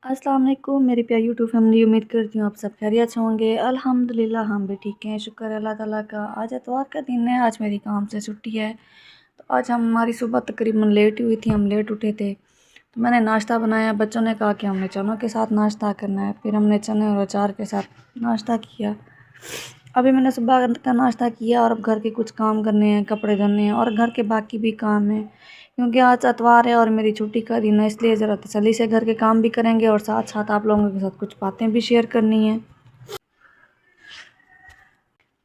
अस्सलाम वालेकुम मेरी प्यारी यूट्यूब फैमिली। उम्मीद करती हूँ आप सब खैरियत से होंगे। अल्हम्दुलिल्लाह हम भी ठीक हैं, शुक्र है अल्लाह ताला का। आज एतवार का दिन है, आज मेरी काम से छुट्टी है। तो आज हमारी सुबह तकरीबन लेट हुई थी, हम लेट उठे थे। तो मैंने नाश्ता बनाया, बच्चों ने कहा कि हमने चनों के साथ नाश्ता करना है, फिर हमने चने और अचार के साथ नाश्ता किया। अभी मैंने सुबह का नाश्ता किया और अब घर के कुछ काम करने हैं, कपड़े धोने हैं और घर के बाकी भी काम हैं। क्योंकि आज इतवार है और मेरी छुट्टी का दिन है, इसलिए ज़रा तसल्ली से घर के काम भी करेंगे और साथ साथ आप लोगों के साथ कुछ बातें भी शेयर करनी है।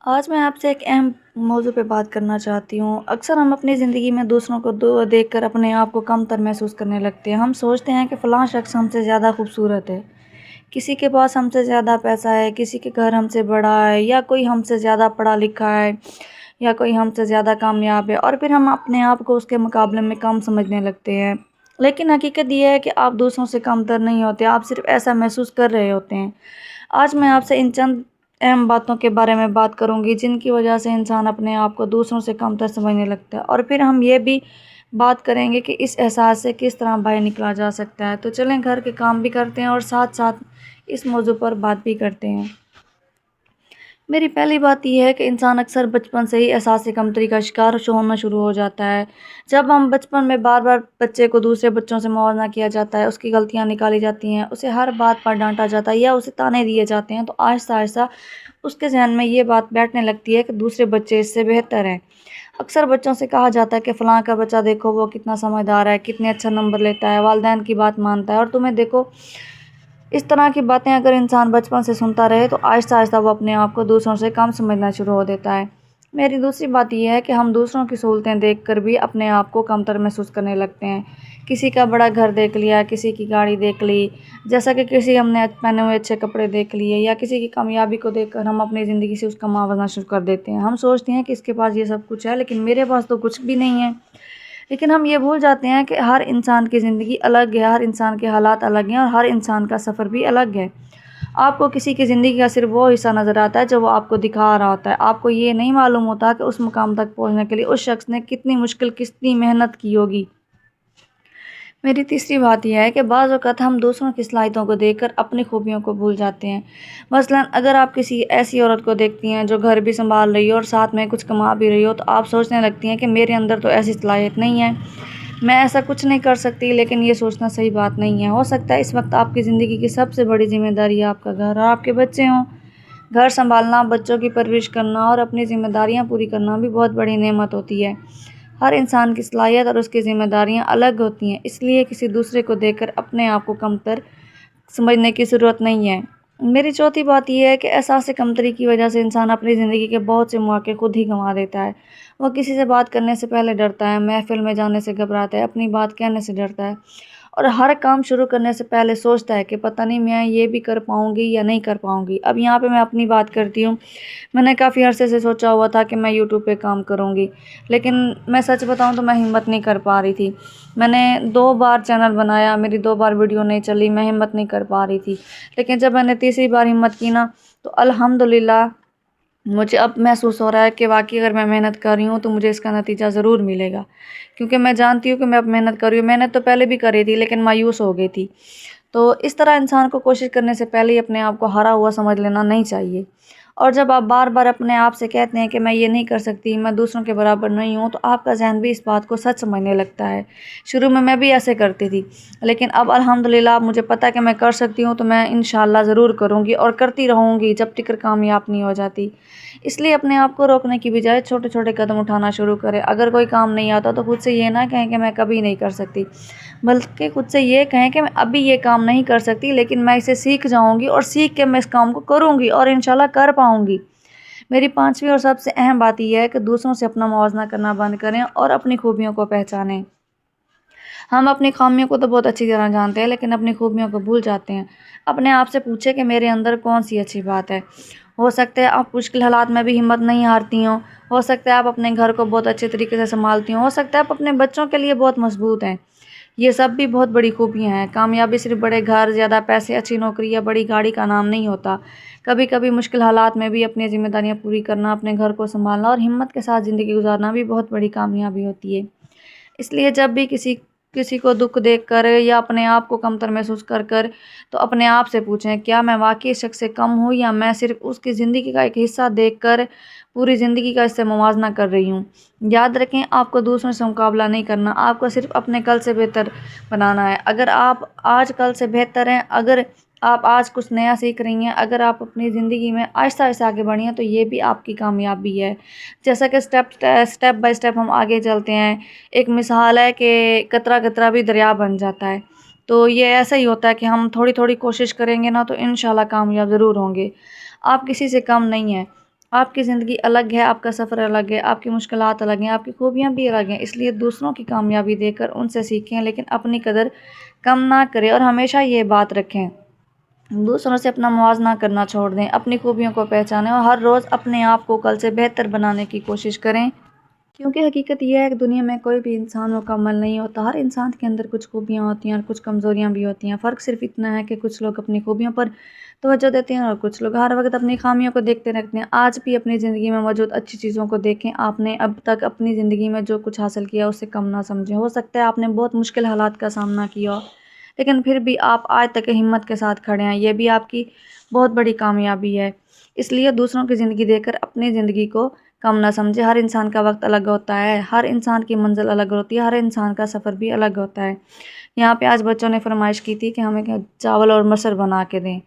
आज मैं आपसे एक अहम मौजू पे बात करना चाहती हूँ। अक्सर हम अपनी ज़िंदगी में दूसरों को देखकर अपने आप को कमतर महसूस करने लगते हैं। हम सोचते हैं कि फ़लाँ शख्स हमसे ज़्यादा खूबसूरत है, किसी के पास हमसे ज़्यादा पैसा है, किसी के घर हमसे बड़ा है, या कोई हमसे ज़्यादा पढ़ा लिखा है, या कोई हमसे ज़्यादा कामयाब है, और फिर हम अपने आप को उसके मुकाबले में कम समझने लगते हैं। लेकिन हकीकत ये है कि आप दूसरों से कमतर नहीं होते, आप सिर्फ ऐसा महसूस कर रहे होते हैं। आज मैं आपसे इन चंद अहम बातों के बारे में बात करूंगी जिनकी वजह से इंसान अपने आप को दूसरों से कमतर समझने लगता है, और फिर हम ये भी बात करेंगे कि इस एहसास से किस तरह बाहर निकला जा सकता है। तो चलें घर के काम भी करते हैं और साथ साथ इस मौजू पर बात भी करते हैं। मेरी पहली बात यह है कि इंसान अक्सर बचपन से ही एहसास कमतरी का शिकार होना शुरू हो जाता है। जब हम बचपन में बार बार बच्चे को दूसरे बच्चों से मुआवजा किया जाता है, उसकी गलतियां निकाली जाती हैं, उसे हर बात पर डांटा जाता है या उसे ताने दिए जाते हैं, तो आहिस्ता आहिस्ता उसके जहन में ये बात बैठने लगती है कि दूसरे बच्चे इससे बेहतर हैं। अक्सर बच्चों से कहा जाता है कि फ़लाँ का बच्चा देखो वो कितना समझदार है, कितने अच्छा नंबर लेता है, वालिदैन की बात मानता है, और तुम्हें देखो। इस तरह की बातें अगर इंसान बचपन से सुनता रहे तो आहिस्ता आहिस्ता वो अपने आप को दूसरों से कम समझना शुरू हो देता है। मेरी दूसरी बात यह है कि हम दूसरों की सहूलतें देखकर भी अपने आप को कमतर महसूस करने लगते हैं। किसी का बड़ा घर देख लिया, किसी की गाड़ी देख ली, जैसा कि किसी हमने पहने हुए अच्छे कपड़े देख लिए, या किसी की कामयाबी को देखकर हम अपनी ज़िंदगी से उसका मुआवजा शुरू कर देते हैं। हम सोचते हैं कि इसके पास ये सब कुछ है, लेकिन मेरे पास तो कुछ भी नहीं है। लेकिन हम ये भूल जाते हैं कि हर इंसान की ज़िंदगी अलग है, हर इंसान के हालात अलग हैं और हर इंसान का सफ़र भी अलग है। आपको किसी की ज़िंदगी का सिर्फ वो हिस्सा नज़र आता है जो वो आपको दिखा रहा होता है। आपको ये नहीं मालूम होता कि उस मुकाम तक पहुंचने के लिए उस शख्स ने कितनी मुश्किल, कितनी मेहनत की होगी। मेरी तीसरी बात यह है कि बाज़ औक़ात हम दूसरों की सलाहियतों को देखकर अपनी खूबियों को भूल जाते हैं। मसलन अगर आप किसी ऐसी औरत को देखती हैं जो घर भी संभाल रही हो और साथ में कुछ कमा भी रही हो, तो आप सोचने लगती हैं कि मेरे अंदर तो ऐसी सलाहियत नहीं है, मैं ऐसा कुछ नहीं कर सकती। लेकिन ये सोचना सही बात नहीं है। हो सकता है इस वक्त आपकी ज़िंदगी की सबसे बड़ी ज़िम्मेदारी आपका घर और आपके बच्चे हों। घर संभालना, बच्चों की परवरिश करना और अपनी ज़िम्मेदारियाँ पूरी करना भी बहुत बड़ी नेमत होती है। हर इंसान की सलाहियत और उसकी ज़िम्मेदारियाँ अलग होती हैं, इसलिए किसी दूसरे को देखकर अपने आप को कमतर समझने की ज़रूरत नहीं है। मेरी चौथी बात यह है कि एहसास कमतरी की वजह से इंसान अपनी ज़िंदगी के बहुत से मौके खुद ही गंवा देता है। वह किसी से बात करने से पहले डरता है, महफिल में जाने से घबराता है, अपनी बात कहने से डरता है, और हर काम शुरू करने से पहले सोचता है कि पता नहीं मैं ये भी कर पाऊँगी या नहीं कर पाऊँगी। अब यहाँ पे मैं अपनी बात करती हूँ। मैंने काफ़ी अरसे से सोचा हुआ था कि मैं यूट्यूब पे काम करूँगी, लेकिन मैं सच बताऊँ तो मैं हिम्मत नहीं कर पा रही थी। मैंने 2 बार चैनल बनाया, मेरी 2 बार वीडियो नहीं चली, मैं हिम्मत नहीं कर पा रही थी। लेकिन जब मैंने तीसरी बार हिम्मत की ना, तो अल्हम्दुलिल्लाह मुझे अब महसूस हो रहा है कि वाक़ई अगर मैं मेहनत कर रही हूँ तो मुझे इसका नतीजा ज़रूर मिलेगा। क्योंकि मैं जानती हूँ कि मैं अब मेहनत कर रही हूँ। मेहनत तो पहले भी कर रही थी, लेकिन मायूस हो गई थी। तो इस तरह इंसान को कोशिश करने से पहले ही अपने आप को हारा हुआ समझ लेना नहीं चाहिए। और जब आप बार बार अपने आप से कहते हैं कि मैं ये नहीं कर सकती, मैं दूसरों के बराबर नहीं हूँ, तो आपका ज़हन भी इस बात को सच समझने लगता है। शुरू में मैं भी ऐसे करती थी, लेकिन अब अल्हम्दुलिल्लाह मुझे पता है कि मैं कर सकती हूँ, तो मैं इंशाअल्लाह ज़रूर करूँगी और करती रहूँगी जब तक कामयाब नहीं हो जाती। इसलिए अपने आप को रोकने की बजाय छोटे छोटे कदम उठाना शुरू करें। अगर कोई काम नहीं आता तो खुद से ये ना कहें कि मैं कभी नहीं कर सकती, बल्कि खुद से ये कहें कि मैं अभी ये काम नहीं कर सकती, लेकिन मैं इसे सीख जाऊँगी और सीख के मैं इस काम को करूँगी और इंशाल्लाह कर पाऊँगी। मेरी पाँचवीं और सबसे अहम बात यह है कि दूसरों से अपना मुवाज़ना करना बंद करें और अपनी खूबियों को पहचानें। हम अपनी खामियों को तो बहुत अच्छी तरह जानते हैं, लेकिन अपनी खूबियों को भूल जाते हैं। अपने आप से पूछें कि मेरे अंदर कौन सी अच्छी बात है। हो सकता है आप मुश्किल हालात में भी हिम्मत नहीं हारती हों, हो सकता है आप अपने घर को बहुत अच्छे तरीके से संभालती हों, हो सकता है आप अपने बच्चों के लिए बहुत मजबूत हैं। ये सब भी बहुत बड़ी खूबियाँ हैं। कामयाबी सिर्फ बड़े घर, ज़्यादा पैसे, अच्छी नौकरी या बड़ी गाड़ी का नाम नहीं होता। कभी कभी मुश्किल हालात में भी अपनी ज़िम्मेदारियाँ पूरी करना, अपने घर को संभालना और हिम्मत के साथ ज़िंदगी गुजारना भी बहुत बड़ी कामयाबी होती है। इसलिए जब भी किसी किसी को दुख देख कर या अपने आप को कमतर महसूस कर कर तो अपने आप से पूछें, क्या मैं वाकई इस शख्स से कम हूँ या मैं सिर्फ उसकी ज़िंदगी का एक हिस्सा देखकर पूरी ज़िंदगी का इससे मुवाजना कर रही हूँ। याद रखें, आपको दूसरों से मुकाबला नहीं करना, आपको सिर्फ अपने कल से बेहतर बनाना है। अगर आप आज कल से बेहतर हैं, अगर आप आज कुछ नया सीख रही हैं, अगर आप अपनी ज़िंदगी में आहिस्ता आहिस्ता आगे बढ़ी हैं, तो ये भी आपकी कामयाबी है। जैसा कि स्टेप बाय स्टेप हम आगे चलते हैं, एक मिसाल है कि कतरा कतरा भी दरिया बन जाता है। तो ये ऐसा ही होता है कि हम थोड़ी थोड़ी कोशिश करेंगे ना, तो इंशाल्लाह कामयाब ज़रूर होंगे। आप किसी से कम नहीं हैं। आपकी ज़िंदगी अलग है, आपका सफ़र अलग है, आपकी मुश्किलात अलग हैं, आपकी खूबियाँ भी अलग हैं। इसलिए दूसरों की कामयाबी देखकर उनसे सीखें, लेकिन अपनी कदर कम ना करें। और हमेशा ये बात रखें, दूसरों से अपना मुवाजना करना छोड़ दें, अपनी खूबियों को पहचानें और हर रोज़ अपने आप को कल से बेहतर बनाने की कोशिश करें। क्योंकि हकीकत यह है कि दुनिया में कोई भी इंसान मुकम्मल नहीं होता। हर इंसान के अंदर कुछ खूबियाँ होती हैं और कुछ कमज़ोरियाँ भी होती हैं। फ़र्क सिर्फ इतना है कि कुछ लोग अपनी खूबियों पर तवज्जो देते हैं और कुछ लोग हर वक्त अपनी खामियों को देखते रखते हैं। आज भी अपनी ज़िंदगी में मौजूद अच्छी चीज़ों को देखें। आपने अब तक अपनी ज़िंदगी में जो कुछ हासिल किया उससे कम ना समझें। हो सकता है आपने बहुत मुश्किल हालात का सामना किया हो, लेकिन फिर भी आप आज तक हिम्मत के साथ खड़े हैं। ये भी आपकी बहुत बड़ी कामयाबी है। इसलिए दूसरों की ज़िंदगी देखकर अपनी ज़िंदगी को कम ना समझे। हर इंसान का वक्त अलग होता है, हर इंसान की मंजिल अलग होती है, हर इंसान का सफ़र भी अलग होता है। यहाँ पे आज बच्चों ने फरमाइश की थी कि हमें क्या चावल और मटर बना के दें।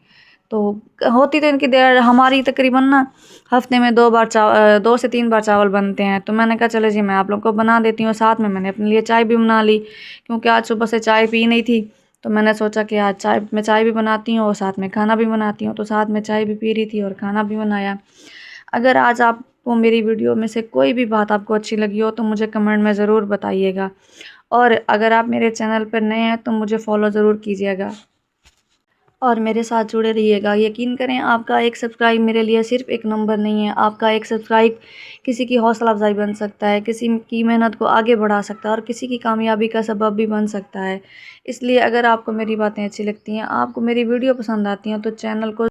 तो होती तो इनकी देर हमारी तकरीबन ना हफ्ते में 2 से 3 बार चावल बनते हैं। तो मैंने कहा चलो जी मैं आप लोग को बना देती हूँ। साथ में मैंने अपने लिए चाय भी बना ली, क्योंकि आज सुबह से चाय पी नहीं थी। तो मैंने सोचा कि आज चाय भी बनाती हूँ और साथ में खाना भी बनाती हूँ। तो साथ में चाय भी पी रही थी और खाना भी बनाया। अगर आज आपको मेरी वीडियो में से कोई भी बात आपको अच्छी लगी हो तो मुझे कमेंट में ज़रूर बताइएगा। और अगर आप मेरे चैनल पर नए हैं तो मुझे फॉलो ज़रूर कीजिएगा और मेरे साथ जुड़े रहिएगा। यकीन करें, आपका एक सब्सक्राइब मेरे लिए सिर्फ एक नंबर नहीं है। आपका एक सब्सक्राइब किसी की हौसला अफजाई बन सकता है, किसी की मेहनत को आगे बढ़ा सकता है और किसी की कामयाबी का सबब भी बन सकता है। इसलिए अगर आपको मेरी बातें अच्छी लगती हैं, आपको मेरी वीडियो पसंद आती हैं, तो चैनल को